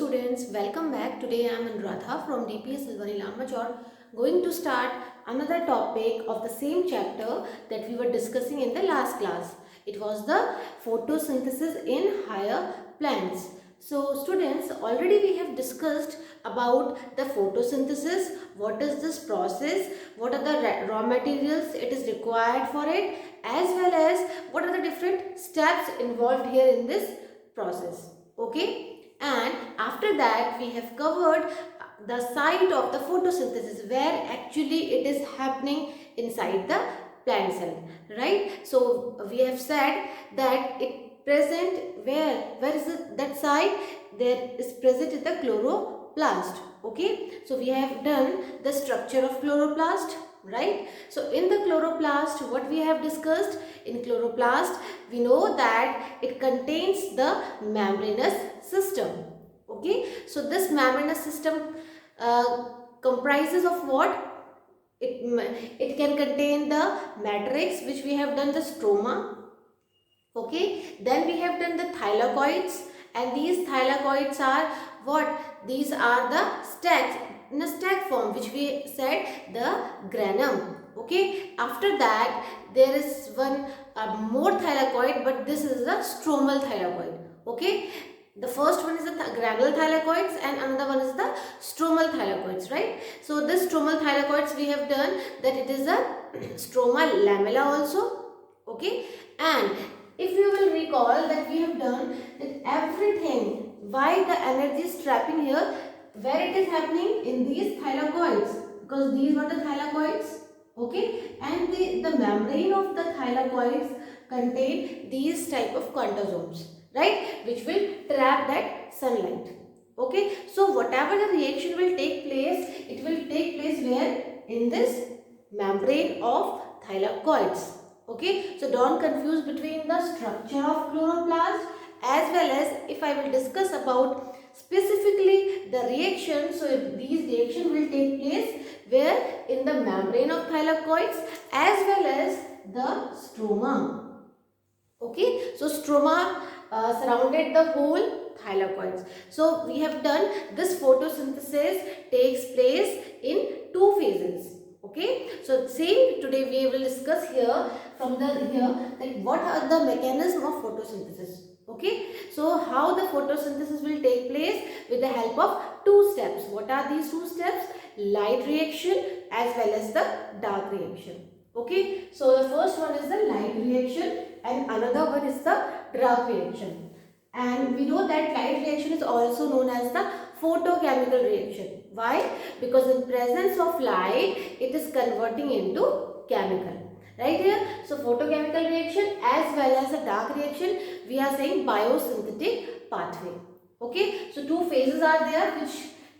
students, welcome back. Today I am Anuradha from DPS Silvani Lamachor going to start another topic of the same chapter that we were discussing in the last class. It was the photosynthesis in higher plants. So students, already we have discussed about the photosynthesis, what is this process, what are the raw materials it is required for it, as well as what are the different steps involved here in this process. Okay. And after that we have covered the site of the photosynthesis where actually it is happening inside the plant cell, right? So we have said that it present where is it, that site there is present in the chloroplast. Okay, so we have done the structure of chloroplast, right? So in the chloroplast, what we have discussed, in chloroplast we know that it contains the membranous system. Okay, so this membranous system comprises of what? It can contain the matrix, which we have done the stroma. Okay, then we have done the thylakoids, and these thylakoids are what? These are the stacks in a stack form, which we said the granum. Okay, after that there is one more thylakoid, but this is the stromal thylakoid. Okay, the first one is the granular thylakoids and another one is the stromal thylakoids, right? So this stromal thylakoids we have done that it is a stroma lamella also. Okay, and if you will recall that we have done that everything, why the energy is trapping here, where it is happening in these thylakoids, because these were the thylakoids. Okay, and the membrane of the thylakoids contain these type of chondrosomes, right, which will trap that sunlight. Okay, so whatever the reaction will take place, it will take place where? In this membrane of thylakoids. Okay, so don't confuse between the structure of chloroplast as well as if I will discuss about specifically the reaction. So these reaction will take place where? In the membrane of thylakoids as well as the stroma. Okay, so stroma surrounded the whole thylakoids. So we have done this photosynthesis takes place in two phases. Okay, so same today we will discuss here from the that what are the mechanism of photosynthesis. Okay, so how the photosynthesis will take place with the help of two steps. What are these two steps? Light reaction as well as the dark reaction. Okay, so the first one is the light reaction and another one is the dark reaction. And we know that light reaction is also known as the photochemical reaction. Why? Because in presence of light, it is converting into chemical. Right here, so photochemical reaction as well as a dark reaction, we are saying biosynthetic pathway. Okay, so two phases are there which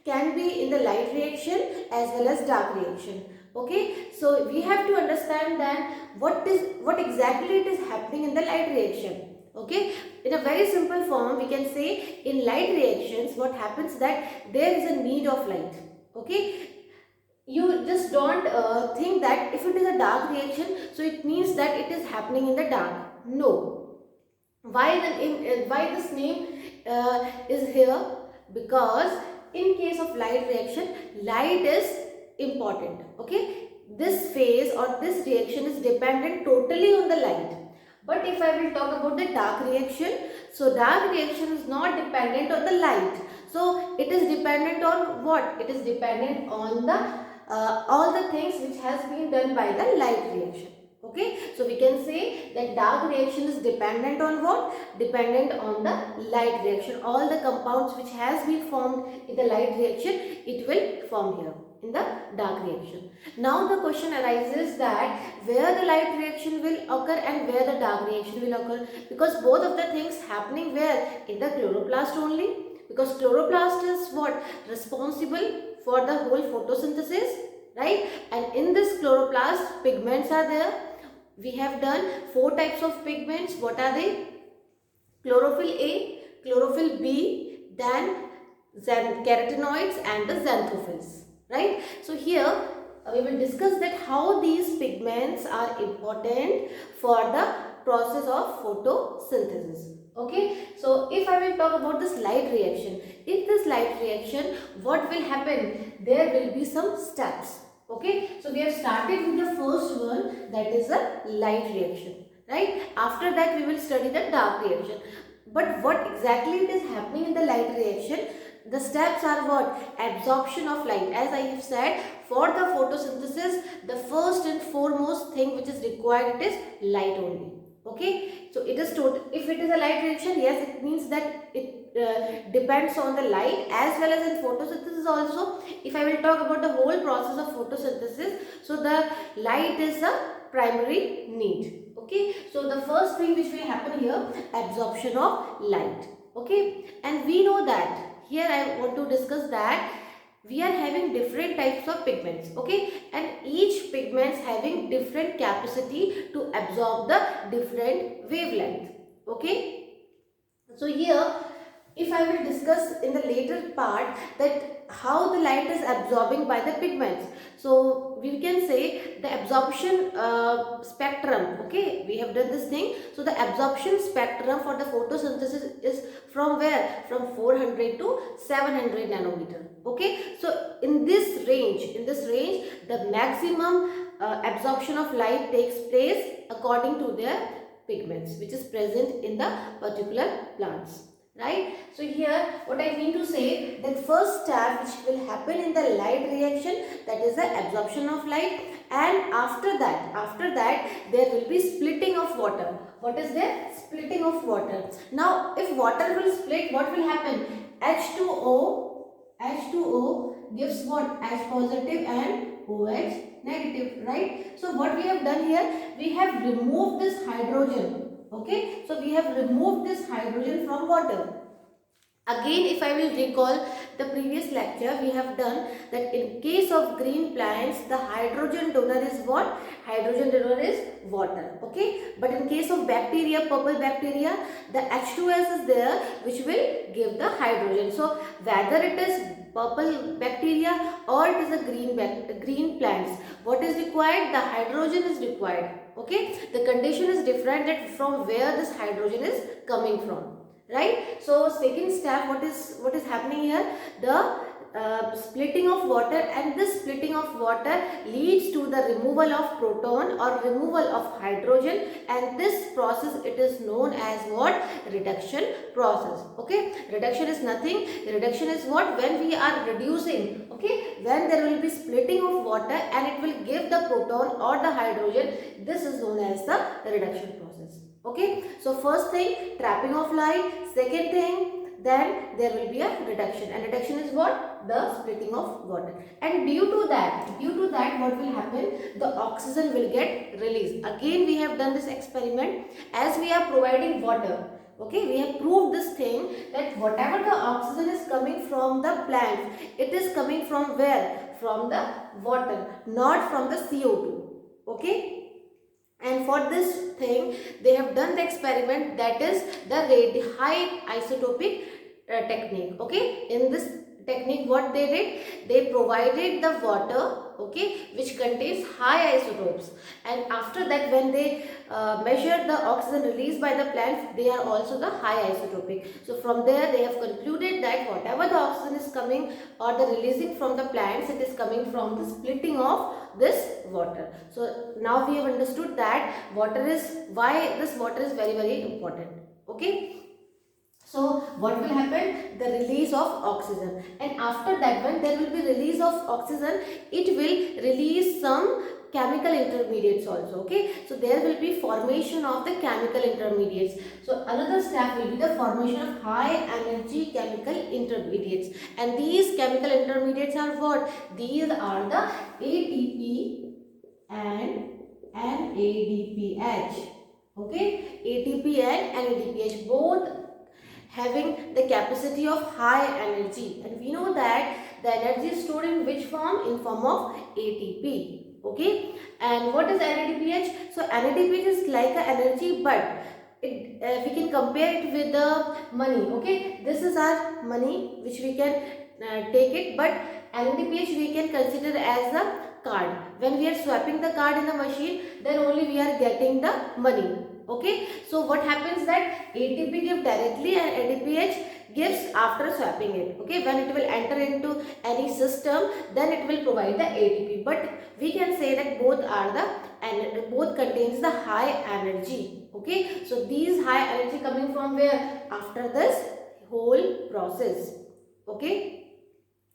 can be in the light reaction as well as dark reaction. Okay, so we have to understand that what exactly it is happening in the light reaction. Okay, in a very simple form we can say in light reactions what happens that there is a need of light. Okay, you just don't think that if it is a dark reaction so it means that it is happening in the dark. No. Why this name is here? Because in case of light reaction, light is important. Okay, this phase or this reaction is dependent totally on the light. But if I will talk about the dark reaction, so dark reaction is not dependent on the light. So it is dependent on what? It is dependent on the all the things which has been done by the light reaction. Okay, so we can say that dark reaction is dependent on what? Dependent on the light reaction. All the compounds which has been formed in the light reaction, it will form here in the dark reaction. Now the question arises that where the light reaction will occur and where the dark reaction will occur, because both of the things happening where? In the chloroplast only, because chloroplast is what? Responsible for the whole photosynthesis, right? And in this chloroplast pigments are there. We have done 4 types of pigments. What are they? Chlorophyll A, chlorophyll B, then carotenoids and the xanthophylls, right? So here we will discuss that how these pigments are important for the process of photosynthesis. Okay, so if I will talk about this light reaction, if this light light reaction, what will happen? There will be some steps. Okay, so we have started with the first one, that is a light reaction, right? After that we will study the dark reaction. But what exactly it is happening in the light reaction? The steps are what? Absorption of light. As I have said, for the photosynthesis, the first and foremost thing which is required, it is light only. Okay, so it is total. If it is a light reaction, yes, it means that it depends on the light, as well as in photosynthesis also. If I will talk about the whole process of photosynthesis, so the light is a primary need. Okay, so the first thing which will happen here, absorption of light. Okay, and we know that here I want to discuss that we are having different types of pigments. Okay, and each pigments having different capacity to absorb the different wavelength. Okay, so here if I will discuss in the later part that how the light is absorbing by the pigments. So we can say the absorption spectrum. Okay, we have done this thing. So the absorption spectrum for the photosynthesis is from where? From 400 to 700 nanometer. Okay, so in this range, the maximum absorption of light takes place according to their pigments which is present in the particular plants. Right, so here what I mean to say, that first step which will happen in the light reaction, that is the absorption of light, and after that there will be splitting of water. What is there? Splitting of water. Now if water will split, what will happen? H2O gives what? H positive and OH negative, right? So what we have done here, we have removed this hydrogen. Okay, so we have removed this hydrogen from water. Again, if I will recall the previous lecture, we have done that in case of green plants, the hydrogen donor is what? Hydrogen donor is water. Okay, but in case of bacteria, purple bacteria, the H2S is there which will give the hydrogen. So whether it is purple bacteria or it is a green plants, what is required? The hydrogen is required. Okay, the condition is different, that from where this hydrogen is coming from, right? So second step, what is happening here? The splitting of water, and this splitting of water leads to the removal of proton or removal of hydrogen, and this process, it is known as what? Reduction process. Okay, reduction is nothing. Reduction is what? When we are reducing, okay, when there will be splitting of water and it will give the proton or the hydrogen, this is known as the reduction process. Okay, so first thing, trapping of light. Second thing, then there will be a reduction, and reduction is what? The splitting of water. And due to that what will happen? The oxygen will get released. Again we have done this experiment. As we are providing water, okay, we have proved this thing, that whatever the oxygen is coming from the plant, it is coming from where? From the water, not from the CO2. Okay, and for this thing they have done the experiment, that is the high isotopic technique. Okay, in this technique what they did, they provided the water, okay, which contains high isotopes, and after that when they measured the oxygen released by the plants, they are also the high isotopic. So from there they have concluded that whatever the oxygen is coming or the releasing from the plants, it is coming from the splitting of this water. So now we have understood that why this water is very, very important. Okay, so what will happen? The release of oxygen, and after that when there will be release of oxygen, it will release some chemical intermediates also. Okay, so there will be formation of the chemical intermediates. So another step will be the formation of high energy chemical intermediates, and these chemical intermediates are what? These are the ATP and NADPH. Okay, ATP and NADPH, both having the capacity of high energy, and we know that the energy is stored in which form? In form of ATP. Okay, and what is NADPH? So NADPH is like a energy, but we can compare it with the money. Okay, this is our money which we can take it, but NADPH we can consider as a card. When we are swapping the card in the machine, then only we are getting the money. Okay, so what happens that ATP give directly and NADPH gives after swapping it. Okay, when it will enter into any system, then it will provide the ATP. But we can say that both are the, and both contains the high energy. Okay, so these high energy coming from where? After this whole process. Okay.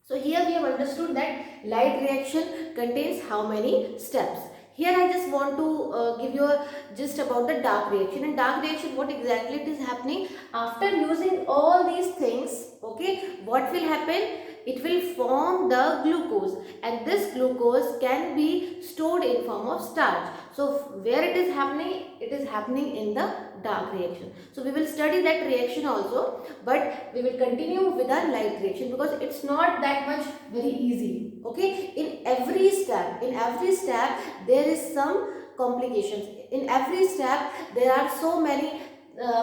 So here we have understood that light reaction contains how many steps. Here I just want to give you a gist about the dark reaction. In dark reaction, what exactly it is happening? After using all these things, okay, what will happen? It will form the glucose, and this glucose can be stored in form of starch. So where it is happening? It is happening in the dark reaction. So we will study that reaction also, but we will continue with our light reaction because it's not that much very easy. Okay, in every step there is some complications. In every step there are so many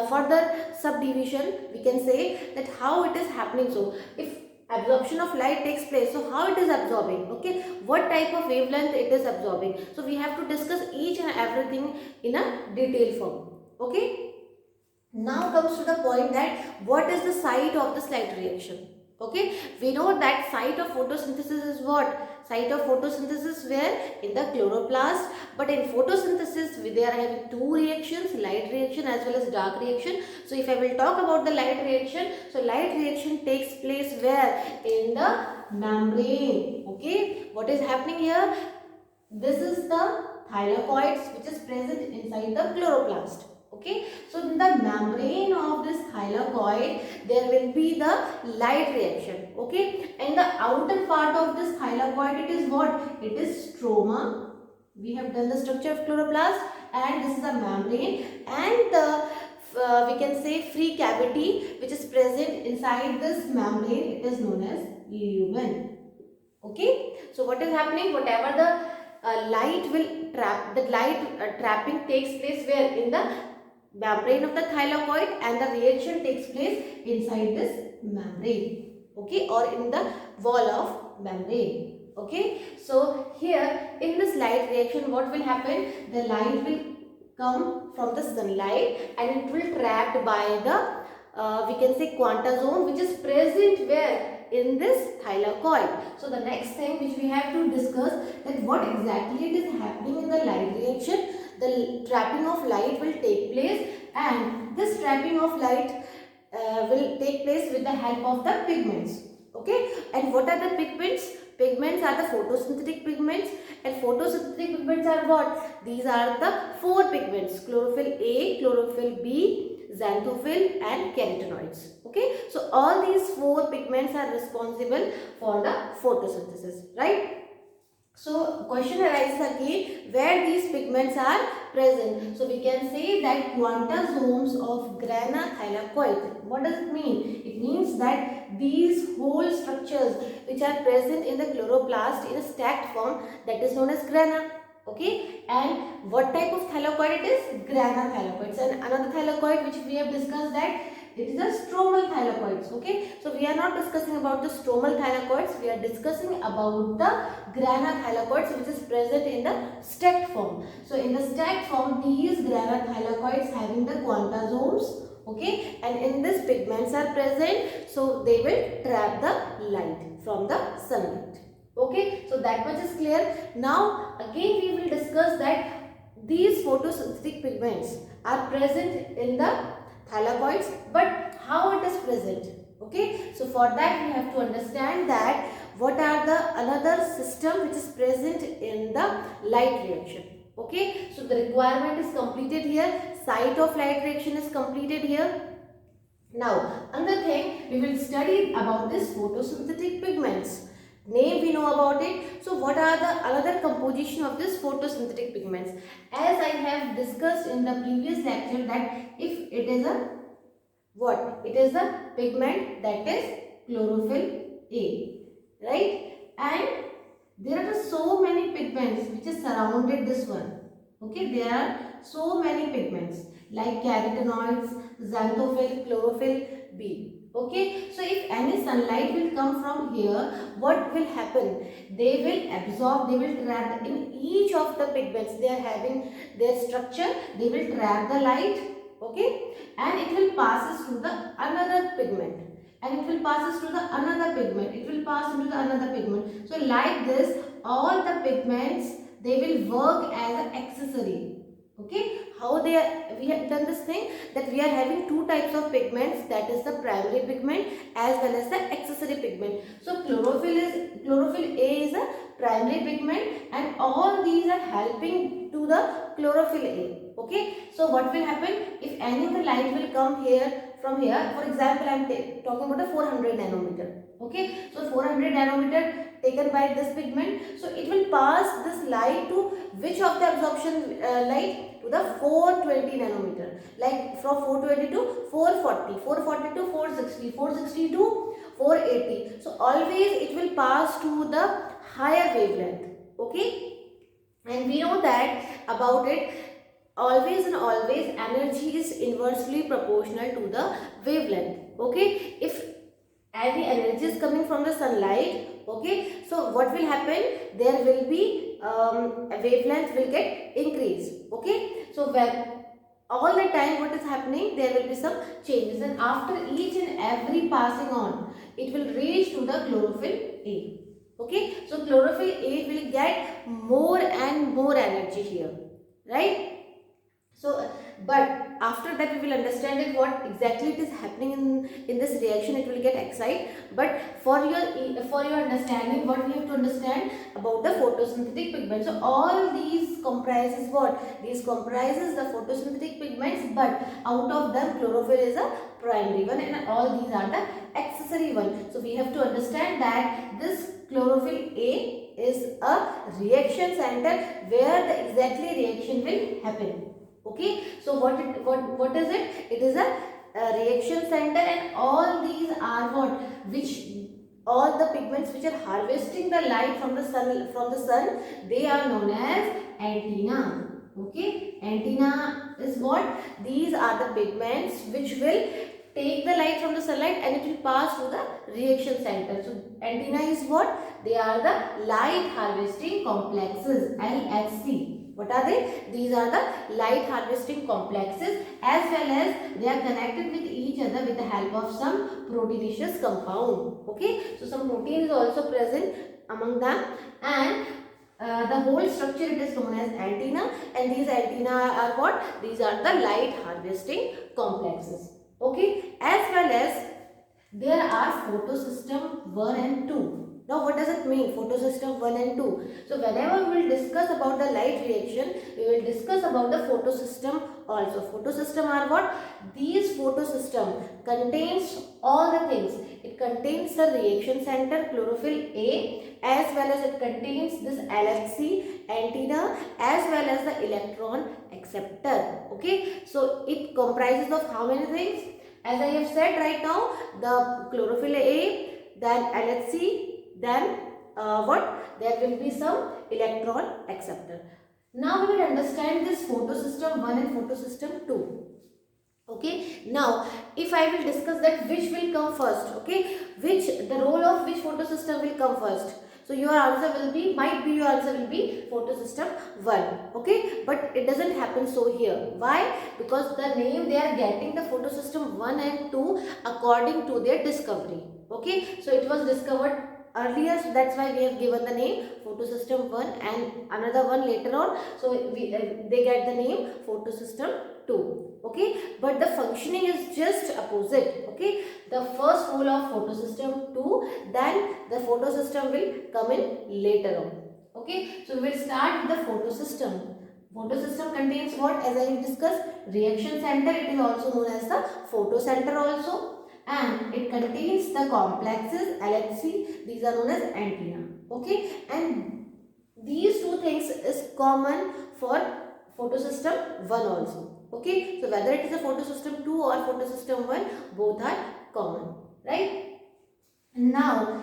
further subdivision, we can say, that how it is happening. So if absorption of light takes place, so how it is absorbing, okay, what type of wavelength it is absorbing, so we have to discuss each and everything in a detailed form. Okay, now comes to the point that what is the site of this light reaction. Okay, we know that site of photosynthesis is what? Site of photosynthesis where? In the chloroplast. But in photosynthesis they are having two reactions, light reaction as well as dark reaction. So if I will talk about the light reaction, so light reaction takes place where? In the membrane. Okay, what is happening here? This is the thylakoids which is present inside the chloroplast. Okay, so in the membrane of this thylakoid there will be the light reaction. Okay, and the outer part of this thylakoid, it is what? It is stroma. We have done the structure of chloroplast, and this is the membrane, and the we can say free cavity which is present inside this membrane, it is known as lumen. Okay, so what is happening? Whatever the light will trap, the light trapping takes place where? In the membrane of the thylakoid, and the reaction takes place inside this membrane. Okay, or in the wall of membrane. Okay, so here in this light reaction, what will happen? The light will come from the sunlight and it will trapped by the we can say quantazone, which is present where? In this thylakoid. So the next thing which we have to discuss, that what exactly it is happening in the light reaction. The trapping of light will take place, and this trapping of light will take place with the help of the pigments. Okay, and what are the pigments? Pigments are the photosynthetic pigments, and photosynthetic pigments are what? These are the four pigments: chlorophyll A, chlorophyll B, xanthophyll and carotenoids. Okay, so all these four pigments are responsible for the photosynthesis, right? So question arises again, where these pigments are present. So we can say that quantasomes of grana thylakoid. What does it mean? It means that these whole structures which are present in the chloroplast in a stacked form, that is known as grana. Okay, and what type of thylakoid it is? Grana thylakoids. And another thylakoid which we have discussed, that it is a stromal thylakoids. Okay, so we are not discussing about the stromal thylakoids, we are discussing about the grana thylakoids which is present in the stacked form. So in the stacked form, these grana thylakoids having the quantasomes, okay, and in this pigments are present, so they will trap the light from the sunlight. Okay, so that much is clear. Now again we will discuss that these photosynthetic pigments are present in the thylakoids, but how it is present? Okay, so for that we have to understand that what are the another system which is present in the light reaction. Okay, so the requirement is completed here, site of light reaction is completed here. Now another thing we will study about this photosynthetic pigments. Name we know about it. So what are the another composition of this photosynthetic pigments? As I have discussed in the previous lecture, that if it is a what? It is a pigment, that is chlorophyll A, right? And there are so many pigments which is surrounded this one. Okay, there are so many pigments like carotenoids, xanthophyll, chlorophyll B. Okay, so if any sunlight will come from here, what will happen? They will absorb, they will trap in each of the pigments. They are having their structure, they will trap the light, okay, and it will passes to the another pigment. and it will passes to the another pigment. It will pass into the another pigment. So like this, all the pigments, they will work as an accessory. Okay, how they are, we have done this thing that we are having two types of pigments, that is the primary pigment as well as the accessory pigment. So chlorophyll A is a primary pigment and all these are helping to the chlorophyll A. Okay, so what will happen if any of the light will come here from here? For example, I am talking about a 400 nanometer. Okay, so 400 nanometer taken by this pigment, so it will pass this light to which of the absorption light? To the 420 nanometer, like from 420 to 440, 440 to 460, 460 to 480. So always it will pass to the higher wavelength. Okay, and we know that about it, always and always energy is inversely proportional to the wavelength. Okay, if any energy is coming from the sunlight, okay, so what will happen, there will be wavelength will get increased. Okay, so when all the time what is happening, there will be some changes, and after each and every passing on, it will reach to the chlorophyll A. Okay, so chlorophyll A will get more and more energy here, right? So, but after that we will understand it what exactly it is happening in this reaction. It will get excited. But for your understanding, what we have to understand about the photosynthetic pigments. So all these comprises what? These comprises the photosynthetic pigments, but out of them chlorophyll is a primary one and all these are the accessory one. So we have to understand that this chlorophyll A is a reaction center where the exactly reaction will happen. Okay, so what is it? It is a reaction center, and all these are what? Which all the pigments which are harvesting the light from the sun, they are known as antenna. Okay, antenna is what? These are the pigments which will take the light from the sunlight and it will pass to the reaction center. So antenna is what? They are the light harvesting complexes, LHC. What are they? These are the light harvesting complexes, as well as they are connected with each other with the help of some proteinaceous compound. Okay, so some protein is also present among them, and the whole structure it is known as antenna, and these antenna are what? These are the light harvesting complexes. Okay, as well as there are photosystem 1 and 2. Now what does it mean, photosystem 1 and 2? So whenever we will discuss about the light reaction, we will discuss about the photosystem also. Photosystem are what? These photosystem contains all the things. It contains the reaction center chlorophyll A, as well as it contains this LHC antenna, as well as the electron acceptor. Okay, so it comprises of how many things? As I have said right now, the chlorophyll A, then LHC, then what? There will be some electron acceptor. Now we will understand this photosystem 1 and photosystem 2. Okay, now if I will discuss that which will come first, okay, the role of which photosystem will come first. So your answer will be, might be your answer will be photosystem 1, okay, but it doesn't happen so here. Why? Because the name they are getting the photosystem 1 and 2 according to their discovery. Okay, so it was discovered earlier, so that's why we have given the name photosystem 1 and another one later on, so they get the name photosystem 2. Okay, but the functioning is just opposite. Okay, the first role of photosystem 2, then the photosystem will come in later on. Okay, so we will start with the photosystem. Photosystem contains what? As I have discussed, reaction center. It is also known as the photocenter also, and it contains the complexes LHC. These are known as antenna. Okay, and these two things is common for photosystem 1 also. Okay, so whether it is a photosystem 2 or photosystem 1, both are common, right? Now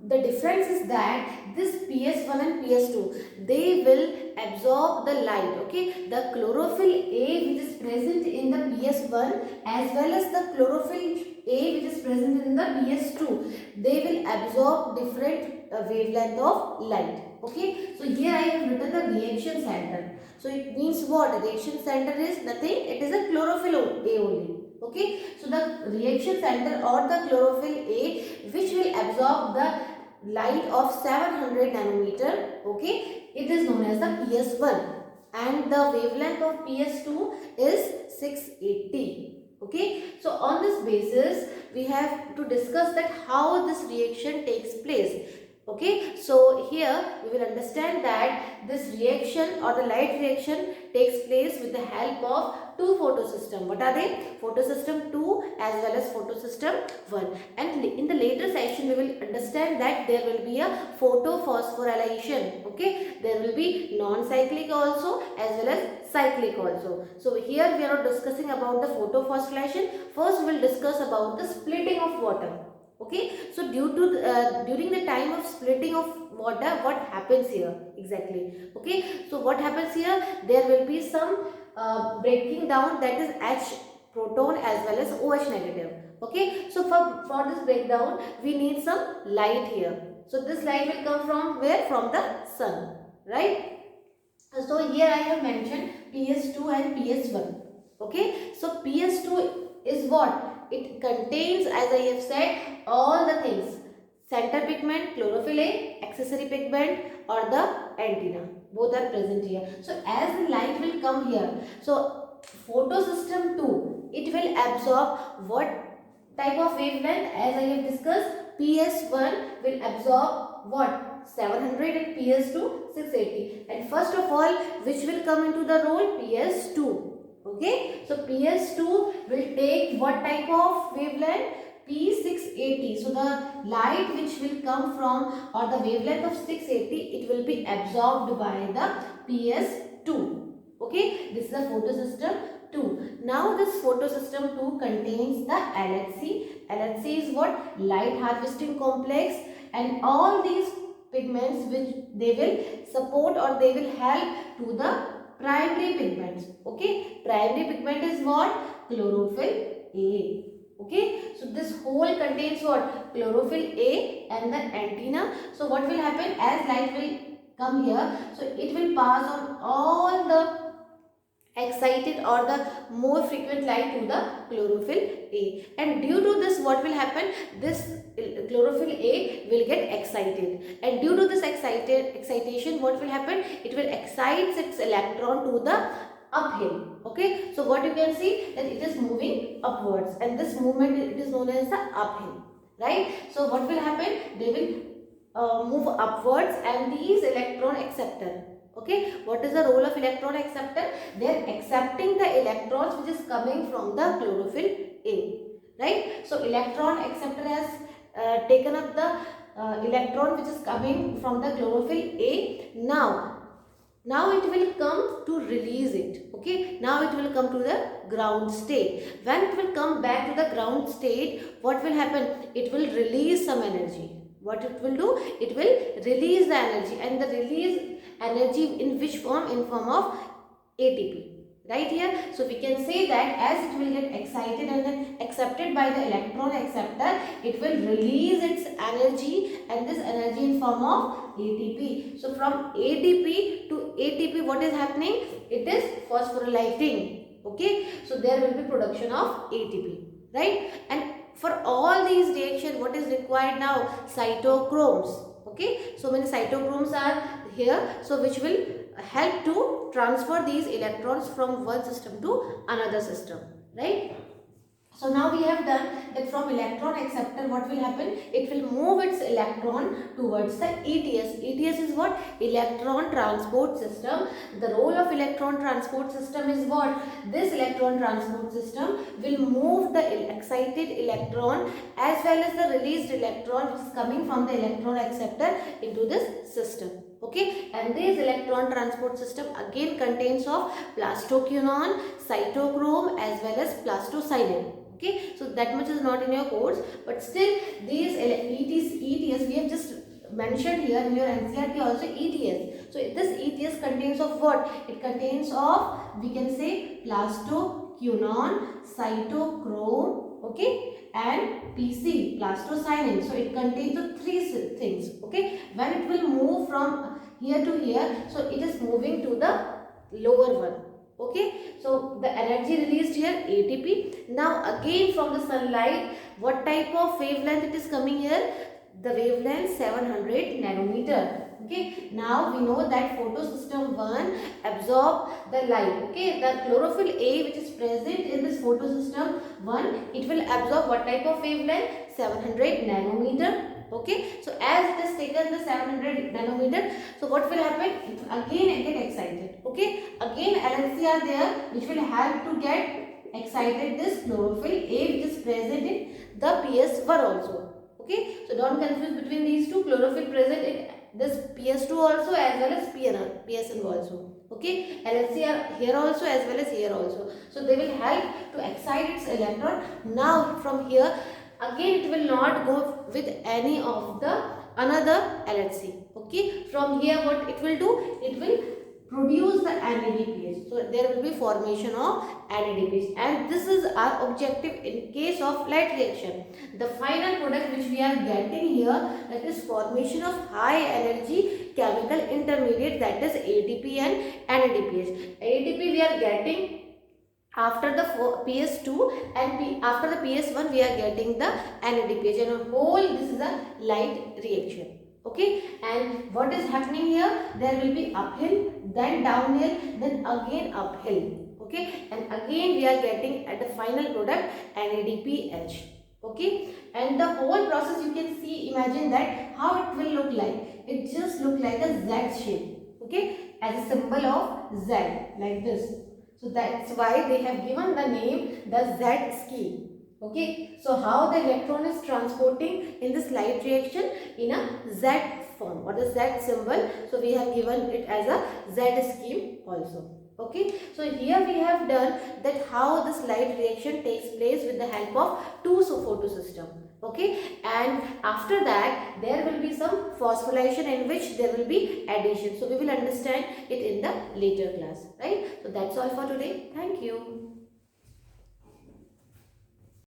the difference is that this PS1 and PS2, they will absorb the light. Okay, the chlorophyll A which is present in the PS1 as well as the chlorophyll A which is present in the PS2, they will absorb different wavelength of light. Okay, so here I have written the reaction center. So it means what? Reaction center is nothing, it is a chlorophyll A only. Okay, so the reaction center or the chlorophyll A, which will absorb the light of 700 nanometer, okay, it is known as the PS1, and the wavelength of PS2 is 680. Okay, so on this basis we have to discuss that how this reaction takes place. Okay, so here we will understand that this reaction or the light reaction takes place with the help of two photosystem. What are they? Photosystem 2 as well as photosystem 1. And in the later session we will understand that there will be a photophosphorylation. Okay, there will be non-cyclic also as well as cyclic also. So here we are not discussing about the photophosphorylation. First we will discuss about the splitting of water. Okay, so during the time of splitting of water, what happens here exactly? Okay, so what happens here? There will be some breaking down, that is H proton as well as OH negative. Okay, so for this breakdown we need some light here. So this light will come from where? From the sun, right? So here I have mentioned PS2 and PS1. Okay, so PS2 is what? It contains, as I have said, all the things: center pigment, chlorophyll A, accessory pigment, or the antenna. Both are present here. So as the light will come here, so photosystem 2, it will absorb what type of wavelength? As I have discussed, PS1 will absorb what? 700, and PS2 680. And first of all, which will come into the role? PS2. Okay, so PS2 will take what type of wavelength? P680. So the light which will come from, or the wavelength of 680, it will be absorbed by the PS2. Okay, this is the photosystem 2. Now this photosystem 2 contains the LHC. LHC is what? Light harvesting complex, and all these pigments which they will support or they will help to the primary pigments. Okay, primary pigment is what? Chlorophyll A. Okay, so this whole contains what? Chlorophyll A and the antenna. So what will happen? As light will come here, so it will pass on all the excited or the more frequent light to the chlorophyll A, and due to this what will happen? This chlorophyll A will get excited, and due to this excitation what will happen? It will excite its electron to the uphill. Okay, so what you can see, that it is moving upwards, and this movement, it is known as the uphill, right? So what will happen? They will move upwards, and these electron acceptor. Okay, what is the role of electron acceptor? They are accepting the electrons which is coming from the chlorophyll A, right? So electron acceptor has taken up the electron which is coming from the chlorophyll A. Now it will come to release it. Okay, now it will come to the ground state. When it will come back to the ground state, what will happen? It will release some energy. What it will do? It will release the energy, and the release energy in which form? In form of ATP. Right here, so we can say that as it will get excited and then accepted by the electron acceptor, it will release its energy, and this energy in form of ATP. So from ADP to ATP, what is happening? It is phosphorylating. Okay, so there will be production of ATP, right? And for all these reactions, what is required now? Cytochromes. Okay, so many cytochromes are here, so which will help to transfer these electrons from one system to another system, right? So now we have done that from electron acceptor, what will happen? It will move its electron towards the ETS. ETS is what? Electron transport system. The role of electron transport system is what? This electron transport system will move the excited electron as well as the released electron which is coming from the electron acceptor into this system. Okay, and this electron transport system again contains of plastoquinone, cytochrome as well as plastocyanin. Okay, so that much is not in your course, but still these ETS we have just mentioned here in your NCERT also ETS. So this ETS contains of what? It contains of, we can say, plastoquinone, cytochrome, okay, and PC, plastocyanin. So it contains the three things. Okay, when it will move from here to here, so it is moving to the lower one. Okay, so the energy released here ATP. Now again from the sunlight, what type of wavelength it is coming here? The wavelength 700 nanometer. Okay, now we know that photosystem 1 absorb the light. Okay, the chlorophyll A which is present in this photosystem 1, it will absorb what type of wavelength? 700 nanometer. Okay, so as it has taken the 700 nanometer, so what will happen? It will again get excited. Okay, again LNC are there which will help to get excited this chlorophyll A which is present in the PS1 also. Okay, so don't confuse between these two. Chlorophyll present in this PS2 also as well as PSN also. Okay, LNC are here also as well as here also. So they will help to excite its electron. Now from here again it will not go with any of the another LHC. Okay, from here what it will do? It will produce the NADPH. So there will be formation of NADPH, and this is our objective in case of light reaction. The final product which we are getting here, that is formation of high energy chemical intermediate, that is ATP and NADPH. ATP we are getting after the PS2 and after the PS1 we are getting the NADPH, and whole this is a light reaction. Okay, and what is happening here? There will be uphill, then downhill, then again uphill. Okay, and again we are getting at the final product NADPH. Okay, and the whole process you can see, imagine that how it will look like. It just look like a Z shape. Okay, as a symbol of Z, like this. So that's why they have given the name the Z scheme. Okay, so how the electron is transporting in this light reaction in a Z form, or the Z symbol. So we have given it as a Z scheme also. Okay, so here we have done that how this light reaction takes place with the help of two photosystem. Okay, and after that there will be some phosphorylation in which there will be addition. So we will understand it in the later class, right? So that's all for today. Thank you.